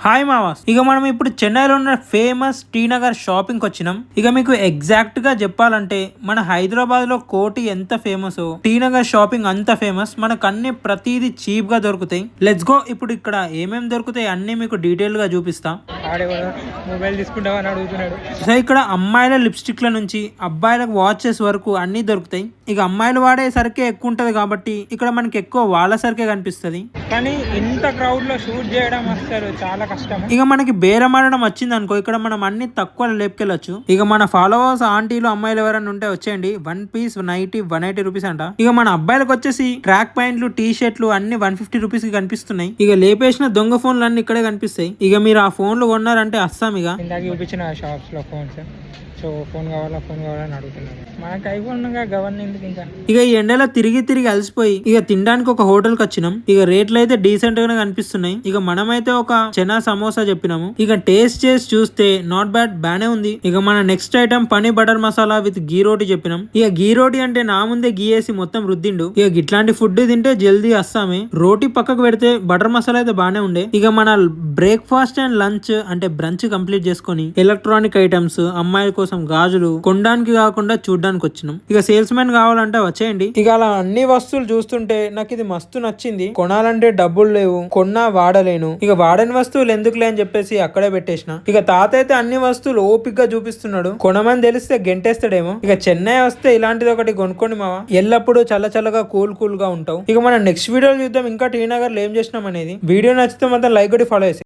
Hi మావాస్, ఇక మనం ఇప్పుడు చెన్నైలో ఉన్న ఫేమస్ టీ నగర్ షాపింగ్ వచ్చినాం. ఇక మీకు ఎగ్జాక్ట్ గా చెప్పాలంటే మన హైదరాబాద్ లో కోటి ఎంత ఫేమస్, టీ నగర్ షాపింగ్ అంత ఫేమస్. మనకు అన్ని ప్రతిదీ చీప్ గా దొరుకుతాయి. Let's go. ఇప్పుడు ఇక్కడ ఏమేమి దొరుకుతాయి అన్ని మీకు డీటెయిల్ గా చూపిస్తా. మొబైల్ తీసుకుంటామని అడుగుతున్నాడు. సో ఇక్కడ అమ్మాయిల లిప్స్టిక్ల నుంచి అబ్బాయిలకు వాచెస్ వరకు అన్ని దొరుకుతాయి. ఇక అమ్మాయిలు వాడే సరికే ఎక్కువ ఉంటది కాబట్టి ఇక్కడ మనకి ఎక్కువ వాళ్ళ సరికే కనిపిస్తుంది. కానీ ఇంత క్రౌడ్ లో షూట్ చేయడం అసలు చాలా కష్టం. ఇక మనకి బేరం ఆడడం వచ్చింది అనుకో, ఇక్కడ మనం అన్ని తక్కువ లేపుకెళ్ళొచ్చు. ఇక మన ఫాలోవర్స్ ఆంటీలు అమ్మాయిలు ఎవరైనా ఉంటే వచ్చేయండి. 1 పీస్ 180 రూపీస్ అంట. ఇక మన అబ్బాయిలకు వచ్చేసి ట్రాక్ ప్యాంట్లు, టీ షర్ట్లు అన్ని 150 రూపీస్ కి కనిపిస్తున్నాయి. ఇక లేపేసిన దొంగ ఫోన్లు అన్ని ఇక్కడే కనిపిస్తాయి. ఇక మీరు ఆ ఫోన్లు కొన్నారంటే అస్సాం. ఇక ఇందాక చూపించిన షాప్స్ లో ఫోన్స్, సో ఫోన్ కావాలని అడుగుతున్నాను. మనకు ఐఫోన్ గవర్న ఎందుకు ఇంకా. ఇక ఈ ఎండలో తిరిగి అలసిపోయి ఇక తినడానికి ఒక హోటల్ కి వచ్చినాం. ఇక రేట్లు అయితే డీసెంట్ గానే కనిపిస్తున్నాయి. ఇక మనమైతే ఒక చెనా సమోసా చెప్పినాము. ఇక టేస్ట్ చేసి చూస్తే నాట్ బ్యాడ్, బానే ఉంది. ఇక మన next item paneer butter masala with ghee roti చెప్పినాం. ఇక గీ రోటీ అంటే నా ముందే గీ వేసి మొత్తం రుద్దిండు. ఇక ఇట్లాంటి ఫుడ్ తింటే జల్దీ అస్సామే. రోటీ పక్కకు పెడితే బటర్ మసాలా అయితే బానే ఉండే. ఇక మన బ్రేక్ఫాస్ట్ అండ్ లంచ్ అంటే బ్రంచ్ కంప్లీట్ చేసుకొని ఎలక్ట్రానిక్ ఐటమ్స్, అమ్మాయిల కోసం గాజులు కొనడానికి కాకుండా చూడడానికి వచ్చినాం. ఇక సేల్స్ మెన్ కావాలంటే వచ్చేయండి. ఇక అలా అన్ని వస్తువులు చూస్తుంటే నాకు ఇది మస్తు నచ్చింది. కొనాలంటే డబ్బులు లేవు, కొన్నా వాడలేను. ఇక వాడని వస్తువులు ఎందుకులే అని చెప్పేసి అక్కడే పెట్టేసిన. ఇక తాత అయితే అన్ని వస్తువులు ఓపిక్ గా చూపిస్తున్నాడు. కొనమని తెలిస్తే గెంటేస్తాడేమో. ఇక చెన్నై వస్తే ఇలాంటిది ఒకటి కొనుక్కోండి మావా. ఎల్లప్పుడూ చల్లగా కూల్ గా ఉంటావు. ఇక మనం నెక్స్ట్ వీడియో చూద్దాం ఇంకా టీ నగర్ లో ఏం చేసినాం అనేది. వీడియో నచ్చితే మాత్రం లైక్ కొట్టి ఫాలో చేసి